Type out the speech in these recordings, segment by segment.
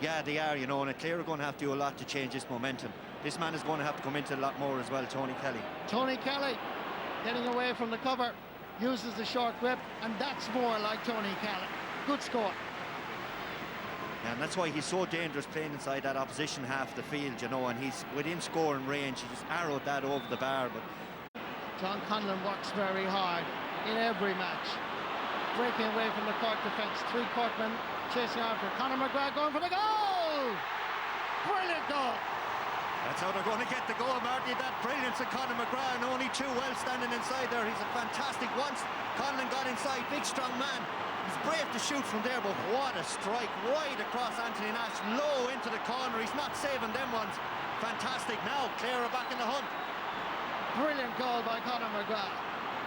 Yeah, they are, you know, and Clare are going to have to do a lot to change this momentum. This man is going to have to come into a lot more as well, Tony Kelly. Tony Kelly getting away from the cover, uses the short whip, and that's more like Tony Kelly. Good score. And that's why he's so dangerous playing inside that opposition half of the field, you know, and he's within scoring range. He just arrowed that over the bar. But John Conlon works very hard in every match. Breaking away from the Cork defence. 3 Corkmen chasing after. Conor McGrath going for the goal! Brilliant goal! That's how they're going to get the goal, Marty. That brilliance of Conor McGrath, and only 2 well standing inside there. He's a fantastic once. Conlon got inside, big strong man. He's brave to shoot from there, but what a strike right across Anthony Nash, low into the corner. He's not saving them ones. Fantastic. Now Clare are back in the hunt. Brilliant goal by Conor McGrath.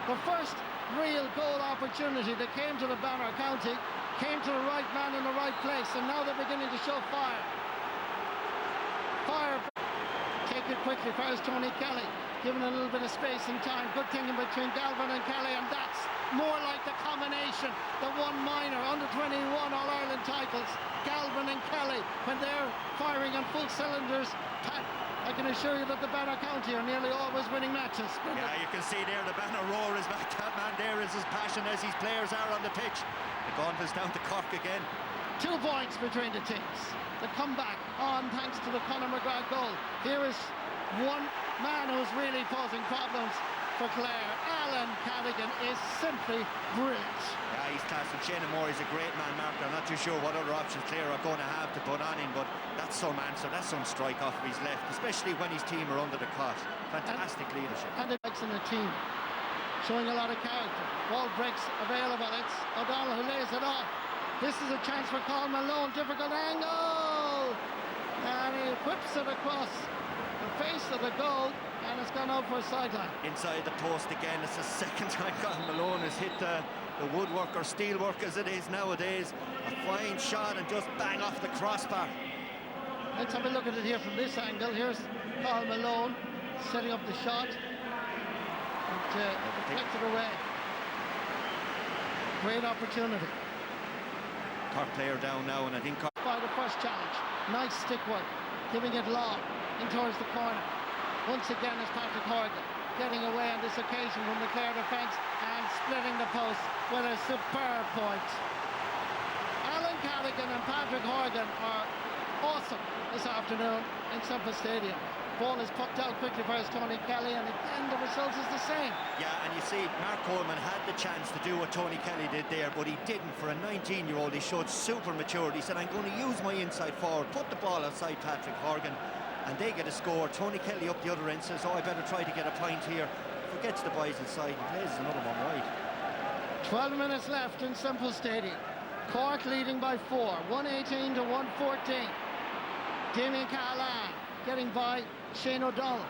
The first real goal opportunity that came to the Banner County came to the right man in the right place, and now they're beginning to show fire. Fire. Take it quickly. First Tony Kelly, giving a little bit of space and time. Good thinking between Galvin and Kelly, and that's more like the combination. The one minor under 21 All-Ireland titles, Galvin and Kelly, when they're firing on full cylinders. Pat, I can assure you that the Banner County are nearly always winning matches. Yeah, you can see there the Banner roar is back. That man there is as passionate as these players are on the pitch. The gauntlet's down to Cork again. 2 points between the teams. The comeback on thanks to the Conor McGrath goal. Here is one man who's really causing problems for Clare. Alan Cadigan is simply brilliant. Yeah, he's class. And Shane Moore is a great man, Mark. I'm not too sure what other options Clare are going to have to put on him, but that's some answer. That's some strike off of his left, especially when his team are under the cost. Fantastic leadership. And the backs in the team showing a lot of character. Ball breaks available. It's O'Donnell who lays it off. This is a chance for Colin Malone. Difficult angle. And he whips it across the face of the goal, and it's gone out for a sideline. Inside the post again. It's the second time Colin Malone has hit the woodwork or steelwork as it is nowadays. A fine shot and just bang off the crossbar. Let's have a look at it here from this angle. Here's Colin Malone setting up the shot. And deflected away. Great opportunity. Cork player down now, and I think Cork by the first challenge. Nice stick work, giving it long in towards the corner. Once again is Patrick Horgan getting away on this occasion from the Clare defence and splitting the post with a superb point. Alan Cadigan and Patrick Horgan are awesome this afternoon in Semple Stadium. Ball is pucked out quickly for Tony Kelly, and again the result is the same. Yeah, and you see Mark Coleman had the chance to do what Tony Kelly did there, but he didn't. For a 19-year-old, he showed super maturity. He said, I'm going to use my inside forward, put the ball outside Patrick Horgan, and they get a score. Tony Kelly up the other end says, oh, I better try to get a point here. Forgets the boys inside and plays another one wide. 12 minutes left in Semple Stadium. Cork leading by 4, 118 to 114. Damien Callahan getting by Shane O'Donnell.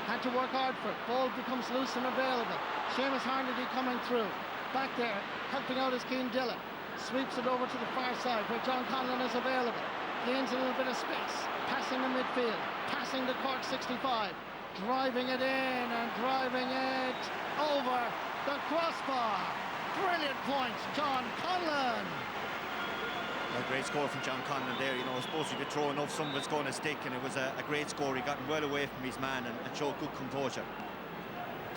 Had to work hard for it. Ball becomes loose and available. Seamus Harnedy coming through. Back there, helping out is Cian Dillon. Sweeps it over to the far side where John Conlon is available. Gains a little bit of space. Passing the midfield. Passing the Cork 65. Driving it in and driving it over the crossbar. Brilliant point, John Conlon. A great score from John Conlon there. You know, I suppose you could throw enough, some of it's going to stick, and it was a great score. He got well away from his man and showed good composure.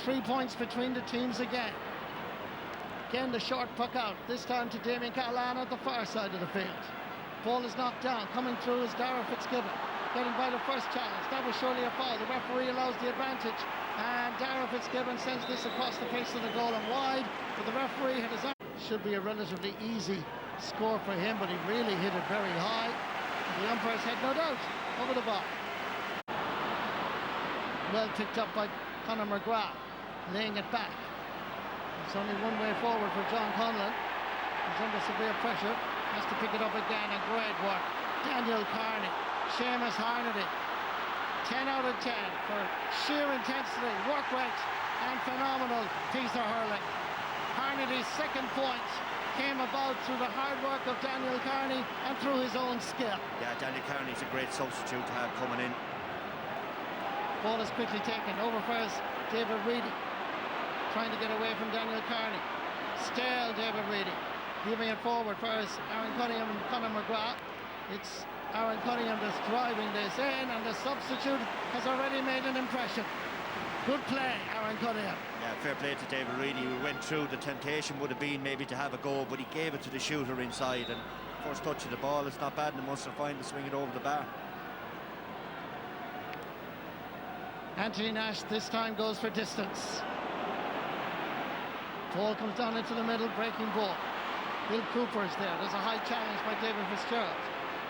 3 points between the teams again. Again, the short puck out, this time to Damien Callahan at the far side of the field. Ball is knocked down. Coming through is Dara Fitzgibbon. Getting by the first challenge. That was surely a foul. The referee allows the advantage, and Dara Fitzgibbon sends this across the face of the goal and wide, but the referee had his arm. Should be a relatively easy score for him, but he really hit it very high. The umpires had no doubt over the bar. Well picked up by Conor McGrath, laying it back. It's only one way forward for John Conlon. He's under severe pressure, has to pick it up again, and great work. Daniel Carney, Seamus Harnedy, 10 out of 10 for sheer intensity, work rate, and phenomenal piece of hurling. Harnedy's second point came about through the hard work of Daniel Carney and through his own skill. Yeah, Daniel Carney's a great substitute to have coming in. Ball is quickly taken. Over first, David Reedy. Trying to get away from Daniel Carney. Still David Reedy. Giving it forward first, Aaron Cunningham and Conor McGrath. It's Aaron Cunningham that's driving this in, and the substitute has already made an impression. Good play, Aaron Cunningham. Yeah, fair play to David Reedy, who went through. The temptation would have been maybe to have a go, but he gave it to the shooter inside, and first touch of the ball, it's not bad in the Munster final to swing it over the bar. Anthony Nash this time goes for distance. Ball comes down into the middle, breaking ball. Bill Cooper is there. There's a high challenge by David Fitzgerald.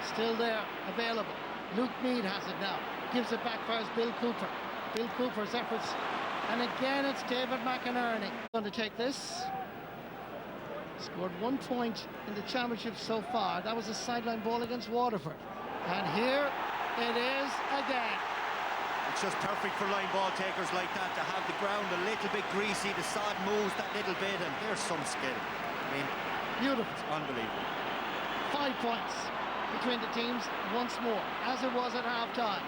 Still there, available. Luke Meade has it now. Gives it back for Bill Cooper. Bill Cooper's efforts. And again, it's David McInerney going to take this. Scored 1 point in the championship so far. That was a sideline ball against Waterford. And here it is again. It's just perfect for line ball takers like that, to have the ground a little bit greasy, the sod moves that little bit, and there's some skill. I mean, beautiful. It's unbelievable. 5 points between the teams once more, as it was at half-time.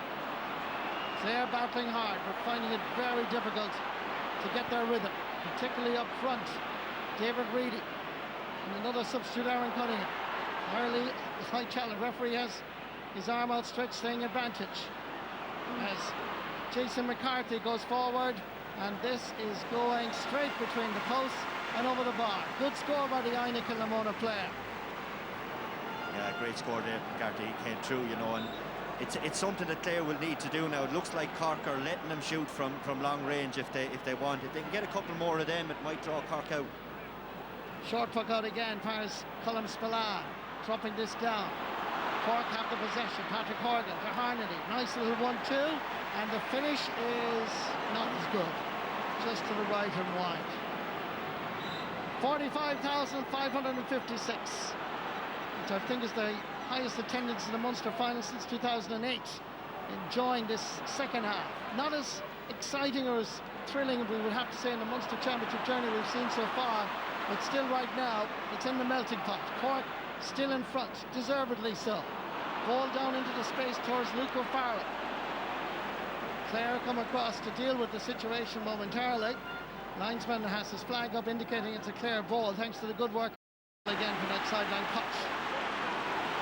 They're battling hard, but finding it very difficult to get their rhythm, particularly up front. David Reedy and another substitute, Aaron Cunningham. Early high challenge. Referee has his arm outstretched, saying advantage. As Jason McCarthy goes forward, and this is going straight between the posts and over the bar. Good score by the Aina Kilnamona player. Yeah, great score there. McCarthy came through, you know, and it's something that Clare will need to do now. It looks like Cork are letting them shoot from long range if they want. If they can get a couple more of them, it might draw Cork out. Short puck out again, Paris Colm Spillane dropping this down. Cork have the possession. Patrick Horgan to Harnedy. Nice little 1-2, and the finish is not as good. Just to the right and wide. 45,556, which I think is the highest attendance in the Munster final since 2008. Enjoying this second half. Not as exciting or as thrilling, we would have to say, in the Munster Championship journey we've seen so far, but still right now it's in the melting pot. Cork still in front, deservedly so. Ball down into the space towards Luke O'Farrell. Clare come across to deal with the situation momentarily. Linesman has his flag up indicating it's a Clare ball, thanks to the good work again for that sideline touch.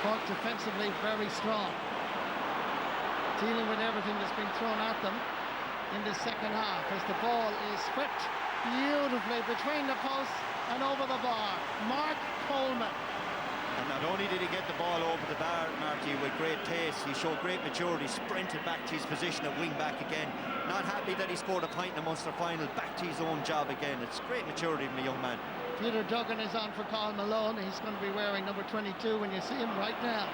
Cork defensively very strong, dealing with everything that's been thrown at them in the second half, as the ball is whipped beautifully between the posts and over the bar. Mark Coleman. And not only did he get the ball over the bar, Marty, with great pace, he showed great maturity, sprinted back to his position at wing back again. Not happy that he scored a point in the Munster final, back to his own job again. It's great maturity from the young man. Peter Duggan is on for Colin Malone. He's going to be wearing number 22 when you see him right now,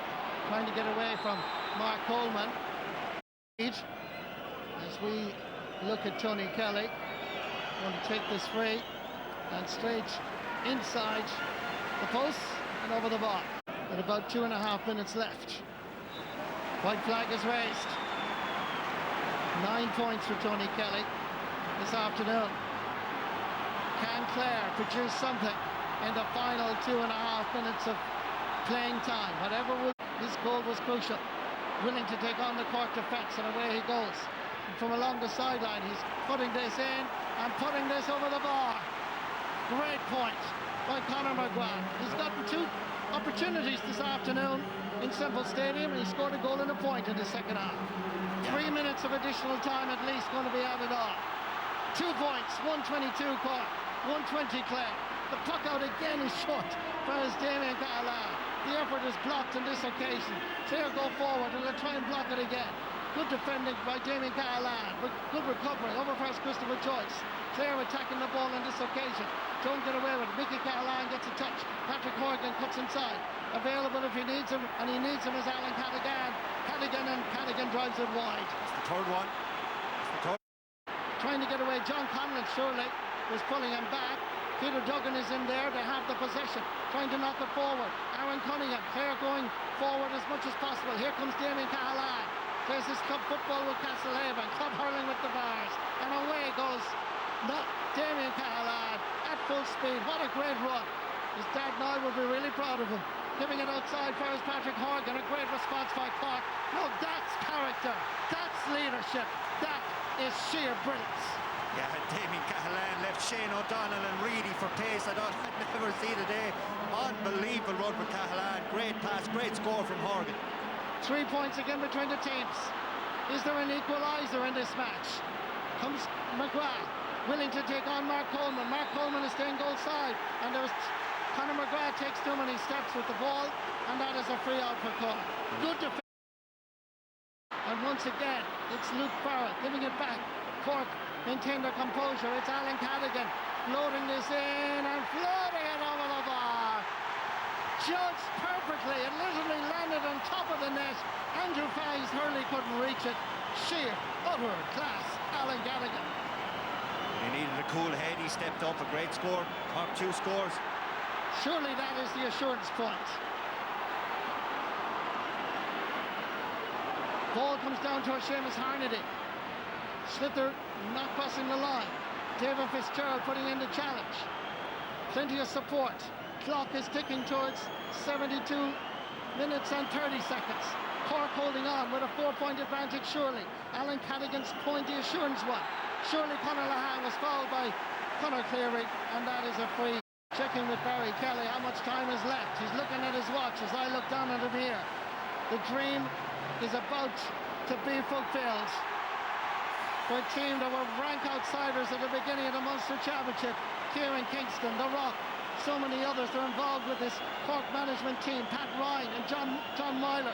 trying to get away from Mark Coleman. As we look at Tony Kelly, going to take this free and straight inside the post and over the bar. With about 2.5 minutes left. White flag is raised. 9 points for Tony Kelly this afternoon. Can Clare produce something in the final 2.5 minutes of playing time? Whatever his goal was crucial. Willing to take on the Cork defence, and away he goes. And from along the sideline, he's putting this in and putting this over the bar. Great point by Conor McGrath. He's gotten 2 opportunities this afternoon in Semple Stadium, and he scored a goal and a point in the second half. 3 minutes of additional time at least going to be added on. 2 points, 122 Cork, 120 Clare. The puck out again is short for his Damien Cahalane. The effort is blocked on this occasion. Clare go forward and they'll try and block it again. Good defending by Damien Cahalane, but good recovery over first Christopher Joyce. Clare attacking the ball on this occasion. Don't get away with it. Mickey Cahalane gets a touch. Patrick Horgan cuts inside. Available if he needs him, and he needs him as Alan Cadigan. Cadigan drives it wide. That's the third one. Trying to get away. John Conlon surely was pulling him back. Peter Duggan is in there. They have the possession, trying to knock it forward. Aaron Cunningham, Clare going forward as much as possible. Here comes Damien Cahalane. There's his club football with Castlehaven, club hurling with the Bars, and away goes Damien Cahalane at full speed. What a great run. His dad now will be really proud of him. Giving it outside for his Patrick Horgan. A great response by Cork. No, that's character. That's leadership. That is sheer brilliance. Yeah, Damien Cahalane left Shane O'Donnell and Reedy for pace. I thought I'd never see the day. Unbelievable run for Cahalane. Great pass, great score from Horgan. 3 points again between the teams. Is there an equaliser in this match? Comes McGrath, willing to take on Mark Coleman. Mark Coleman is staying goal side, and there's Conor McGrath takes too many steps with the ball, and that is a free out for Cork. Good defense. And once again, it's Luke Farrell giving it back. Cork maintain their composure. It's Alan Cadigan loading this in and floating it over the bar. Judged perfectly. It literally landed on top of the net. Andrew Fahey's hurley couldn't reach it. Sheer, utter class, Alan Cadigan. He needed a cool head. He stepped up. A great score. Cork 2 scores. Surely that is the assurance point. Ball comes down to Seamus Harnedy. Slither not crossing the line. David Fitzgerald putting in the challenge. Plenty of support. Clock is ticking towards 72 minutes and 30 seconds. Cork holding on with a 4-point advantage surely. Alan Cadigan's point, the assurance one. Surely Conor Lahan was fouled by Conor Cleary, and that is a free. Checking with Barry Kelly how much time is left. He's looking at his watch as I look down at him here. The dream is about to be fulfilled for a team that were rank outsiders at the beginning of the Munster Championship. Kieran Kingston, The Rock, so many others are involved with this Cork management team. Pat Ryan and John Myler,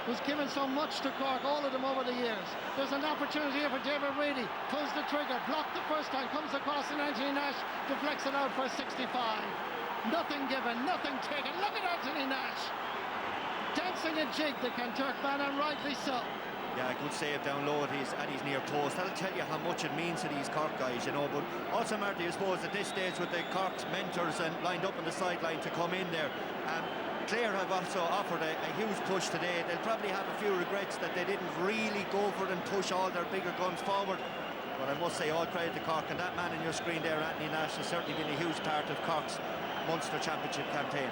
who's given so much to Cork, all of them over the years. There's an opportunity here for David Reedy. Pulls the trigger, blocked the first time, comes across and Anthony Nash deflects it out for a 65. Nothing given, nothing taken. Look at Anthony Nash. Dancing a jig, the Kanturk man, and rightly so. Yeah, good save down low at his near post. That'll tell you how much it means to these Cork guys, you know. But also, Marty, I suppose at this stage with the Cork's mentors and lined up on the sideline to come in there, Clare have also offered a huge push today. They'll probably have a few regrets that they didn't really go for it and push all their bigger guns forward. But I must say, all credit to Cork, and that man in your screen there, Anthony Nash, has certainly been a huge part of Cork's Munster Championship campaign.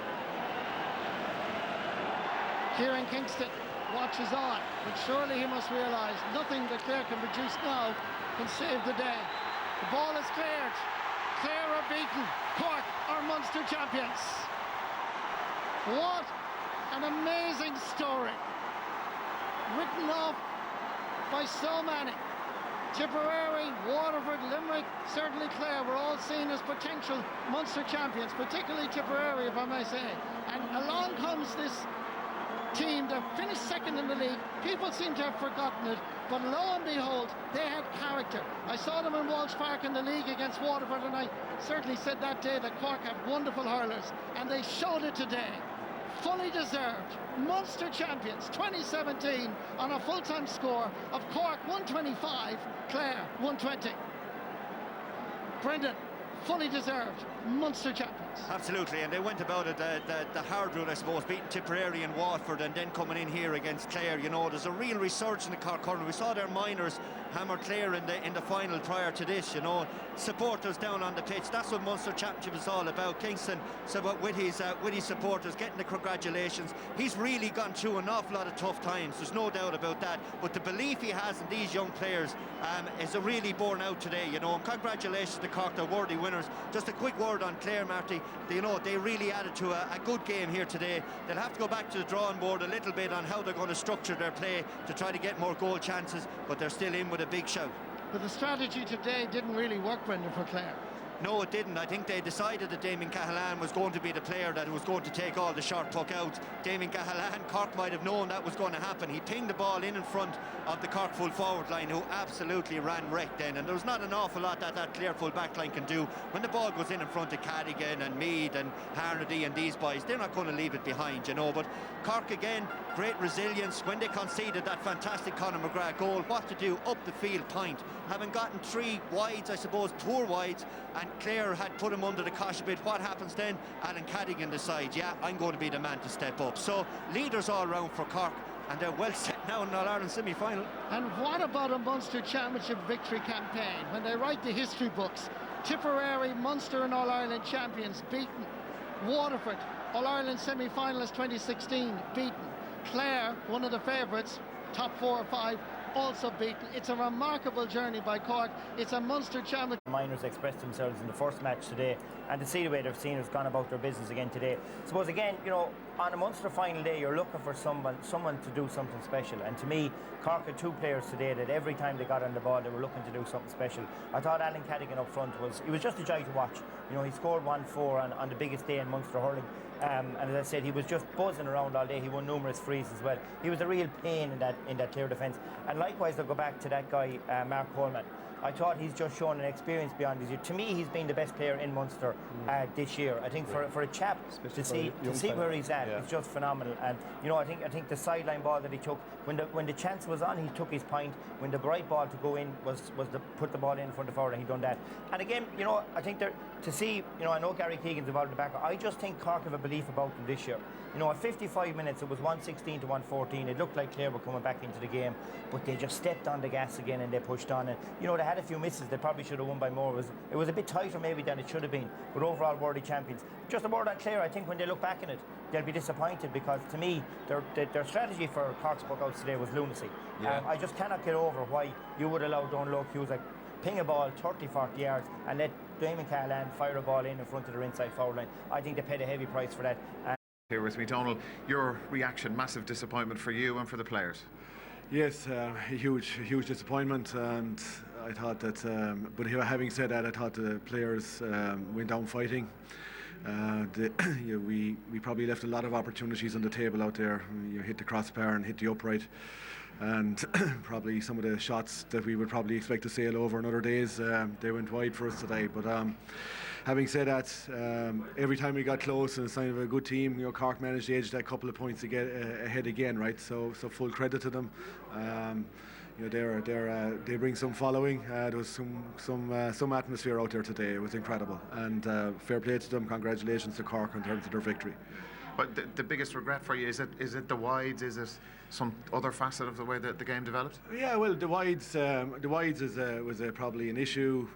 Kieran Kingston watches on, but surely he must realise nothing that Clare can produce now can save the day. The ball is cleared. Clare are beaten. Cork are Munster champions. What an amazing story. Written off by so many. Tipperary, Waterford, Limerick, certainly Clare were all seen as potential Munster champions, particularly Tipperary, if I may say. And along comes this team that finished second in the league. People seem to have forgotten it, but lo and behold, they had character. I saw them in Walsh Park in the league against Waterford, and I certainly said that day that Cork have wonderful hurlers, and they showed it today. Fully deserved Munster champions 2017 on a full-time score of Cork 125, Clare 120. Brendan, fully deserved Munster champions. Absolutely, and they went about it the hard route, I suppose, beating Tipperary and Waterford and then coming in here against Clare. You know, there's a real resurgence in the Cork hurling. We saw their minors hammer Clare in the final prior to this, you know. Supporters down on the pitch, that's what Munster Championship is all about. Kingston, so with his supporters, getting the congratulations. He's really gone through an awful lot of tough times, there's no doubt about that, but the belief he has in these young players is really borne out today, you know. And congratulations to Cork, they're worthy winners. Just a quick word on Clare, Marty. You know, they really added to a good game here today. They'll have to go back to the drawing board a little bit on how they're going to structure their play to try to get more goal chances, but they're still in with a big shout. But the strategy today didn't really work, Brendan, for Clare. No, it didn't. I think they decided that Damien Cahalane was going to be the player that was going to take all the short puck out. Damien Cahalane, Cork might have known that was going to happen. He pinged the ball in front of the Cork full forward line, who absolutely ran wrecked then. And there was not an awful lot that Clare full back line can do. When the ball goes in front of Cadigan and Meade and Harnedy and these boys, they're not going to leave it behind, you know. But Cork again, great resilience. When they conceded that fantastic Conor McGrath goal, what to do? Up the field point. Having gotten 3 wides, I suppose, poor wides, and Clare had put him under the cosh a bit. What happens then? Alan Cadigan decides, yeah, I'm going to be the man to step up. So leaders all round for Cork, and they're well set now in an All-Ireland semi-final. And what about a Munster Championship victory campaign? When they write the history books, Tipperary, Munster and All-Ireland champions beaten. Waterford, All-Ireland semi-finalist 2016 beaten. Clare, one of the favourites, top 4 or 5, also beaten. It's a remarkable journey by Cork. It's a Munster Championship. Miners expressed themselves in the first match today, and to see the way they've seen has gone about their business again today. Suppose again, you know, on a Munster final day, you're looking for someone to do something special. And to me, Cork had two players today that every time they got on the ball, they were looking to do something special. I thought Alan Cadigan up front was just a joy to watch. You know, he scored 1-4 on the biggest day in Munster hurling. And as I said, he was just buzzing around all day. He won numerous frees as well. He was a real pain in that Clare defence. And likewise, I'll go back to that guy, Mark Coleman. I thought he's just shown an experience beyond his year. To me, he's been the best player in Munster this year. I think for a chap to see where he's at, it's just phenomenal. And you know, I think the sideline ball that he took when the chance was on, he took his point. When the right ball to go in was to put the ball in front of forward, and he done that. And again, you know, I think to see, you know, I know Gary Keegan's involved in the back. I just think Cork have a belief about them this year. You know, at 55 minutes, it was 116 to 114. It looked like Clare were coming back into the game, but they just stepped on the gas again and they pushed on. And you know, they had a few misses. They probably should have won by more. It was a bit tighter maybe than it should have been. But overall, worthy champions. Just a word on Clare. I think when they look back in it, they'll be disappointed because to me, their strategy for Cork's puckouts today was lunacy. Yeah. I just cannot get over why you would allow Donlow Hughes like ping a ball 30-40 yards and let Damon Callahan fire a ball in front of their inside forward line. I think they paid a heavy price for that. Here with me, Donald, your reaction, massive disappointment for you and for the players. Yes, a huge disappointment, and I thought that, but having said that, I thought the players went down fighting. We probably left a lot of opportunities on the table out there. You hit the crossbar and hit the upright, and probably some of the shots that we would probably expect to sail over in other days, they went wide for us today. But having said that, every time we got close and a sign of a good team, you know, Cork managed to edge that couple of points to get ahead again, right? So full credit to them. You know, they bring some following. There was some atmosphere out there today. It was incredible, and fair play to them. Congratulations to Cork in terms of their victory. But the biggest regret for you, is it the wides? Is it some other facet of the way that the game developed? Yeah, well, the wides was probably an issue,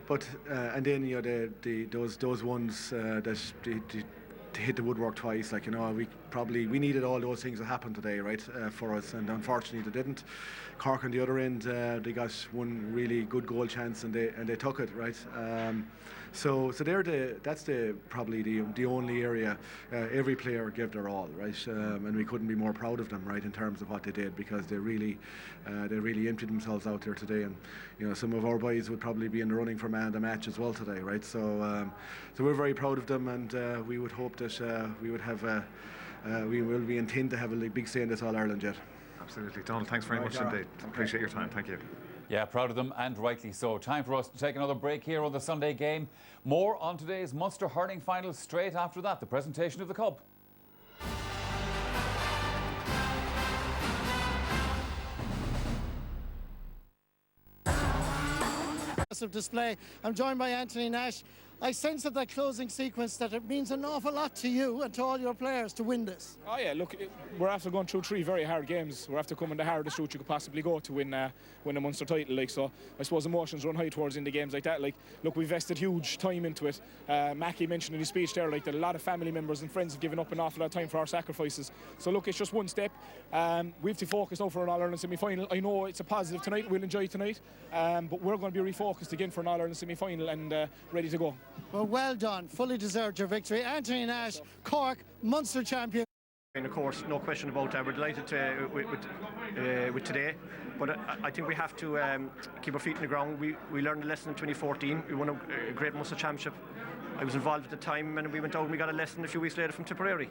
but and then, you know, those ones that to hit the woodwork twice, like, you know, we needed all those things to happen today, right, for us, and unfortunately they didn't. Cork on the other end, they got one really good goal chance and they took it, right. So that's probably the only area every player gave their all, right, and we couldn't be more proud of them, right, in terms of what they did, because they really emptied themselves out there today. And you know, some of our boys would probably be in the running for man of the match as well today, right. So we're very proud of them, and we would hope that we will intend to have a big say in this All-Ireland yet. Absolutely. Donald, thanks very much indeed. Appreciate your time. Thank you. Yeah, proud of them, and rightly so. Time for us to take another break here on the Sunday game. More on today's Munster hurling final straight after that, the presentation of the Cup. Display. I'm joined by Anthony Nash. I sense at that closing sequence that it means an awful lot to you and to all your players to win this. Oh yeah, look, we're after going through 3 very hard games. We're after coming the hardest route you could possibly go to win a Munster title. Like, so I suppose emotions run high towards in the games like that. Like, look, we've invested huge time into it. Mackie mentioned in his speech there, like, that a lot of family members and friends have given up an awful lot of time for our sacrifices. So look, it's just one step. We have to focus now for an All-Ireland semi-final. I know it's a positive tonight, we'll enjoy tonight, but we're going to be refocused again for an All-Ireland semi-final and ready to go. Well done, fully deserved your victory. Anthony Nash, Cork, Munster champion. And of course, no question about that. We're delighted with today, but I think we have to keep our feet in the ground. We learned a lesson in 2014. We won a great Munster championship. I was involved at the time, and we went out and we got a lesson a few weeks later from Tipperary.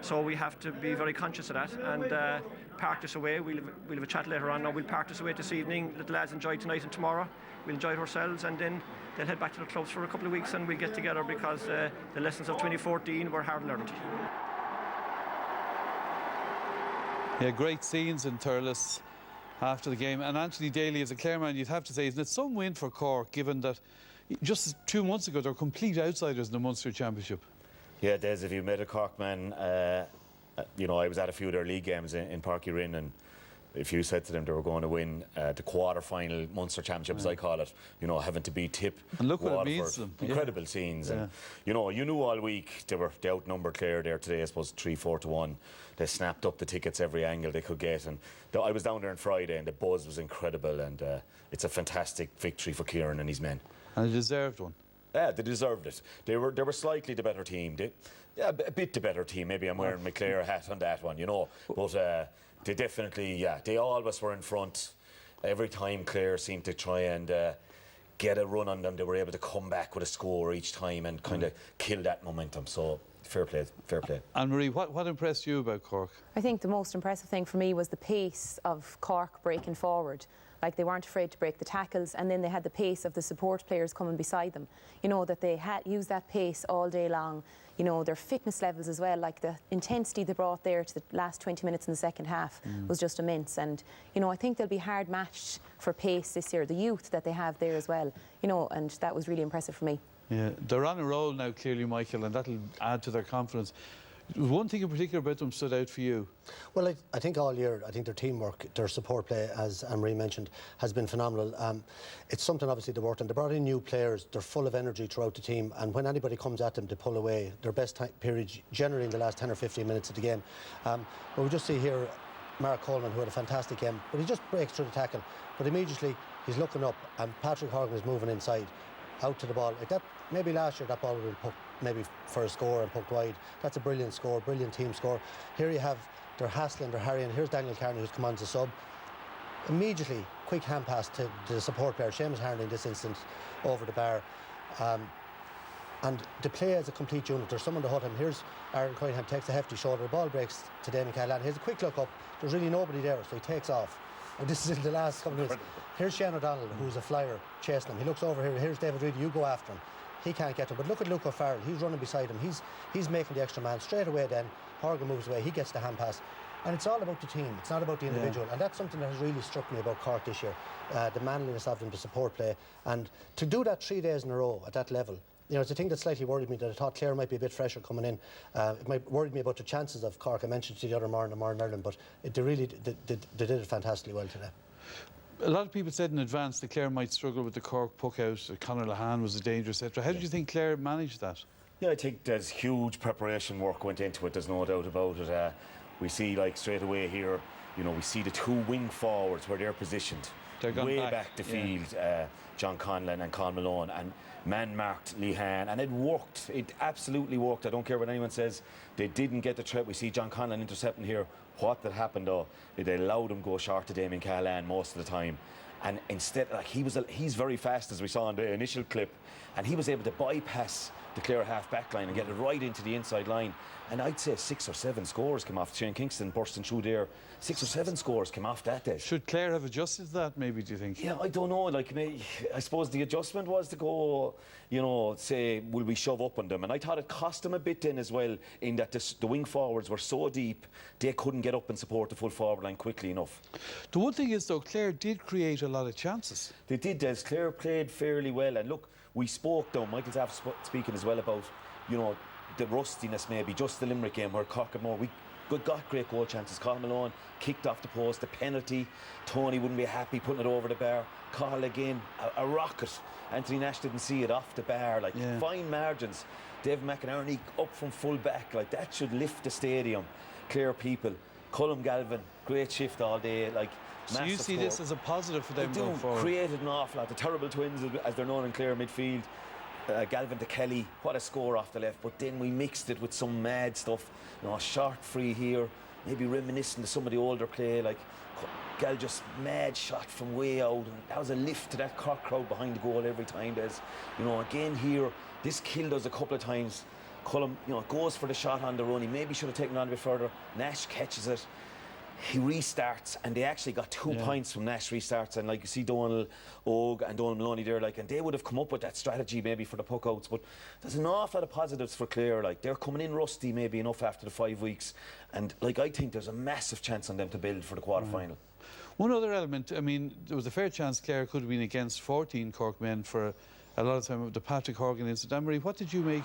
So we have to be very conscious of that and park this away. We'll have a chat later on. Now we'll park this away this evening. Let the lads enjoy tonight and tomorrow. We'll enjoy it ourselves, and then they'll head back to their clubs for a couple of weeks, and we'll get together because the lessons of 2014 were hard learned. Yeah, great scenes in Thurles after the game. And Anthony Daly, as a Clare man, you'd have to say, isn't it some win for Cork, given that just 2 months ago they're complete outsiders in the Munster Championship? Yeah, Des, if you met a Cork man, you know, I was at a few of their league games in Páirc Uí Rinn, and if you said to them they were going to win the quarter-final Munster Championship, as I call it, you know, having to beat Tip, and look Waterford, what it means to them. incredible scenes. And you know, you knew all week they outnumbered Clare there today. I suppose 3-4 to 1. They snapped up the tickets every angle they could get, and I was down there on Friday, and the buzz was incredible. And it's a fantastic victory for Kieran and his men. And a deserved one. Yeah, they deserved it. They were slightly the better team. A bit the better team. Maybe I'm wearing my Clare hat on that one, you know. But they definitely, they always were in front. Every time Clare seemed to try and get a run on them, they were able to come back with a score each time and kind of kill that momentum. So fair play, fair play. Anne-Marie, what impressed you about Cork? I think the most impressive thing for me was the pace of Cork breaking forward. Like, they weren't afraid to break the tackles, and then they had the pace of the support players coming beside them. You know, that they had used that pace all day long. You know, their fitness levels as well, like the intensity they brought there to the last 20 minutes in the second half was just immense. And, you know, I think they'll be hard matched for pace this year, the youth that they have there as well. You know, and that was really impressive for me. Yeah, they're on a roll now, clearly, Michael, and that'll add to their confidence. One thing in particular about them stood out for you? Well, I think all year, I think their teamwork, their support play, as Anne-Marie mentioned, has been phenomenal. It's something obviously they worked on. They brought in new players. They're full of energy throughout the team, and when anybody comes at them, they pull away. Their best period generally in the last 10 or 15 minutes of the game. But we just see here Mark Coleman, who had a fantastic game, but he just breaks through the tackle. But immediately he's looking up, and Patrick Horgan is moving inside, out to the ball. Like that, maybe last year that ball would have been put maybe for a score and poked wide. That's a brilliant score, brilliant team score. Here you have, they're hassling, they're harrying. Here's Daniel Carney, who's come on as a sub. Immediately, quick hand pass to the support player, Seamus Harney in this instance, over the bar. And they play as a complete unit. There's someone to hut him. Here's Aaron Coyne takes a hefty shoulder. The ball breaks to Damien Callahan. Here's a quick look up. There's really nobody there, so he takes off. And this is in the last couple of minutes. Here's Shane O'Donnell, who's a flyer, chasing him. He looks over here. Here's David Reedy. You go after him. He can't get him. But look at Luke O'Farrell. He's running beside him. He's making the extra man. Straight away then, Horgan moves away. He gets the hand pass. And it's all about the team. It's not about the individual. And that's something that has really struck me about Cork this year. The manliness of them, the support play. And to do that 3 days in a row at that level, you know, it's a thing that slightly worried me, that I thought Clare might be a bit fresher coming in. It might worried me about the chances of Cork. I mentioned to the other morning Ireland, but they really they did it fantastically well today. A lot of people said in advance that Clare might struggle with the Cork puck out. Conor Lehane was a danger, etc. How did you think Clare managed that? Yeah, I think there's huge preparation work went into it. There's no doubt about it. We see, like, straight away here, you know, we see the two wing forwards where they're positioned. They're way back the field, John Conlon and Con Malone, and man-marked Lehane, and it worked. It absolutely worked. I don't care what anyone says. They didn't get the threat. We see John Conlon intercepting here. What that happened though, they allowed him go short to Damien Callahan most of the time, and instead, like, he's very fast, as we saw in the initial clip, and he was able to bypass the Clare half-back line and get it right into the inside line. And I'd say 6 or 7 scores came off. Shane Kingston bursting through there. 6 or 7 scores came off that day. Should Clare have adjusted that, maybe, do you think? Yeah, I don't know. Like, I suppose the adjustment was to go, you know, say, will we shove up on them? And I thought it cost them a bit then as well, in that the wing forwards were so deep, they couldn't get up and support the full forward line quickly enough. The one thing is, though, Clare did create a lot of chances. They did, Des. Clare played fairly well. And look, we spoke, though, Michael's after speaking as well about, you know, the rustiness, maybe just the Limerick game where Cork had more. We got great goal chances. Colin Malone kicked off the post, the penalty. Tony wouldn't be happy putting it over the bar. Cahill again, a rocket. Anthony Nash didn't see it off the bar. Like, fine margins. Dave McInerney up from full back. Like, that should lift the stadium. Clare people. Colm Galvin, great shift all day. Like, so you see this as a positive for them going forward? Created an awful lot. The terrible twins, as they're known in Clare midfield. Galvin to Kelly, what a score off the left, but then we mixed it with some mad stuff, you know, short free here, maybe reminiscent of some of the older play, like Gal just mad shot from way out, and that was a lift to that Cork crowd behind the goal every time. There's, you know, again here, this killed us a couple of times. Cullum, you know, goes for the shot on the run. He maybe should have taken it on a bit further. Nash catches it. He restarts, and they actually got 2 points from Nash restarts. And like you see Donal Og and Donal Maloney there, like, and they would have come up with that strategy maybe for the puck outs. But there's an awful lot of positives for Clare. Like, they're coming in rusty maybe enough after the 5 weeks, and like, I think there's a massive chance on them to build for the quarter-final. One other element, I mean, there was a fair chance Clare could have been against 14 Cork men for a lot of time. The Patrick Horgan incident. Anne-Marie, what did you make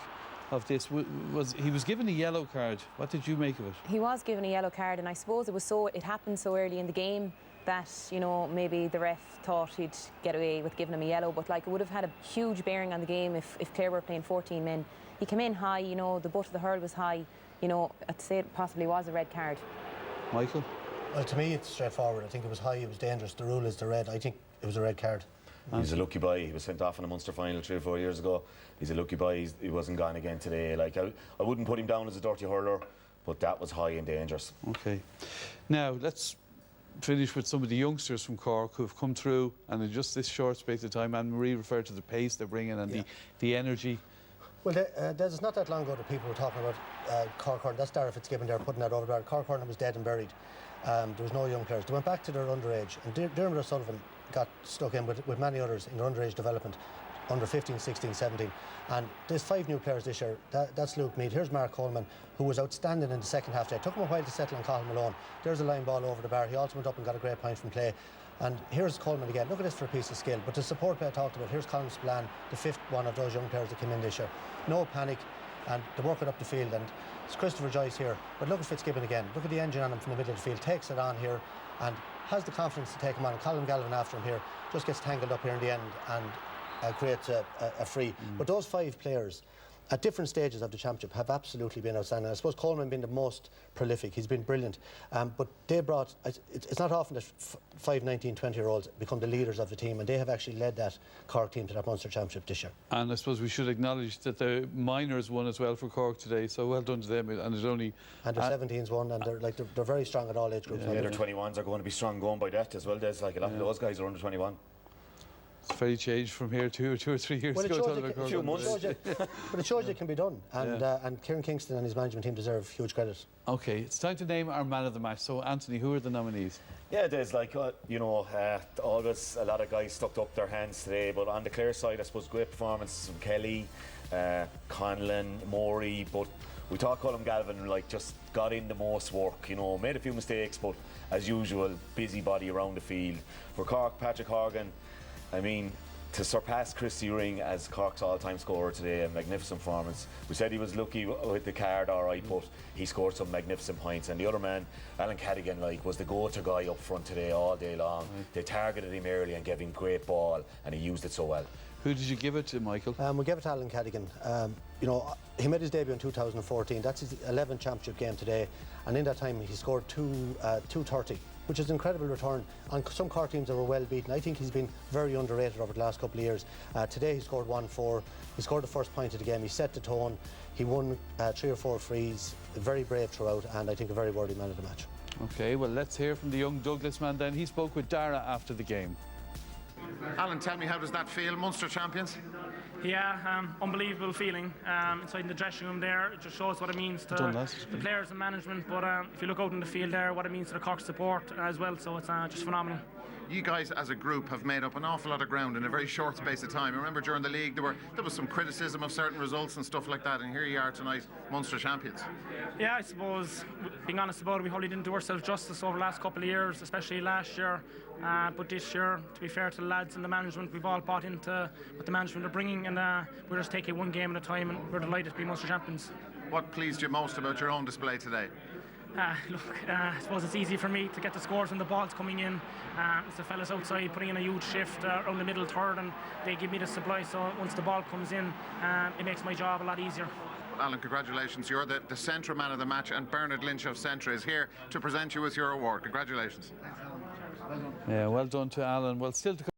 of this was he was given a yellow card. What did you make of it? He was given a yellow card, and I suppose it happened so early in the game that, you know, maybe the ref thought he'd get away with giving him a yellow, but like it would have had a huge bearing on the game if Clare were playing 14 men. He came in high, you know, the butt of the hurl was high, you know, I'd say it possibly was a red card. Michael? Well, to me, it's straightforward. I think it was high, it was dangerous. The rule is the red. I think it was a red card. He's a lucky boy. He was sent off in a Munster final 3 or 4 years ago. He's a lucky boy. He wasn't gone again today. Like I wouldn't put him down as a dirty hurler, but that was high and dangerous. Okay. Now, let's finish with some of the youngsters from Cork who have come through, and in just this short space of time, Anne-Marie referred to the pace they're bringing and the energy. Well, there's not that long ago that people were talking about Cork Hurling. That's Dara Fitzgibbon there putting that over there. Cork Hurling was dead and buried. There was no young players. They went back to their underage, and Dermot O'Sullivan got stuck in with many others in their underage development, under 15, 16, 17. And there's 5 new players this year. That's Luke Meade. Here's Mark Coleman, who was outstanding in the second half today. It took him a while to settle on Cathal Malone. There's a line ball over the bar. He also went up and got a great point from play. And here's Coleman again. Look at this for a piece of skill. But the support play I talked about, here's Colin Spillane, the 5th one of those young players that came in this year. No panic, and they're working up the field. And it's Christopher Joyce here. But look at Fitzgibbon again. Look at the engine on him from the middle of the field. Takes it on here and has the confidence to take him on. And Colin Galvin after him here just gets tangled up here in the end and creates a free. But those 5 players at different stages of the championship have absolutely been outstanding. I suppose Coleman been the most prolific. He's been brilliant. But they brought, it's not often that 5, 19, 20-year-olds become the leaders of the team, and they have actually led that Cork team to that Munster Championship this year. And I suppose we should acknowledge that the minors won as well for Cork today, so well done to them. And there's only... And their 17s won, and they're very strong at all age groups. Yeah, their 21s are going to be strong going by that as well. There's like a lot of those guys are under 21. It's very changed from here 2 or 3 years ago. A few months. But it shows it can be done. And Kieran Kingston and his management team deserve huge credit. OK, it's time to name our man of the match. So, Anthony, who are the nominees? Yeah, there's like, always a lot of guys stuck up their hands today. But on the Clare side, I suppose great performances from Kelly, Conlon, Morey. But we thought Colin Galvin just got in the most work, made a few mistakes, but as usual, busybody around the field. For Cork, Patrick Horgan, I mean, to surpass Christy Ring as Cork's all-time scorer today, a magnificent performance. We said he was lucky with the card, all right, but he scored some magnificent points. And the other man, Alan Cadigan, was the go-to guy up front today all day long. They targeted him early and gave him great ball, and he used it so well. Who did you give it to, Michael? We gave it to Alan Cadigan. He made his debut in 2014. That's his 11th championship game today, and in that time he scored 230. Which is an incredible return on some Cork teams that were well beaten. I think he's been very underrated over the last couple of years. Today he scored 1-4. He scored the first point of the game. He set the tone. He won 3 or 4 frees. Very brave throughout, and I think a very worthy man of the match. OK, well, let's hear from the young Douglas man then. He spoke with Dara after the game. Alan, tell me, how does that feel, Munster champions? Yeah, unbelievable feeling inside in the dressing room there. It just shows what it means to the players and management, but if you look out in the field there, what it means to the Cork support as well, so it's just phenomenal. You guys as a group have made up an awful lot of ground in a very short space of time. I remember during the league there was some criticism of certain results and stuff like that, and here you are tonight, Munster champions. Yeah, I suppose, being honest about it, we probably didn't do ourselves justice over the last couple of years, especially last year. But this year, to be fair to the lads and the management, we've all bought into what the management are bringing, and we're just taking one game at a time, and we're delighted to be Munster champions. What pleased you most about your own display today? I suppose it's easy for me to get the scores when the ball's coming in. It's the fellas outside putting in a huge shift around the middle third, and they give me the supply, so once the ball comes in, it makes my job a lot easier. Alan, congratulations. You're the Centra man of the match, and Bernard Lynch of Centra is here to present you with your award. Congratulations. Yeah, well done to Alan. Well, still to come.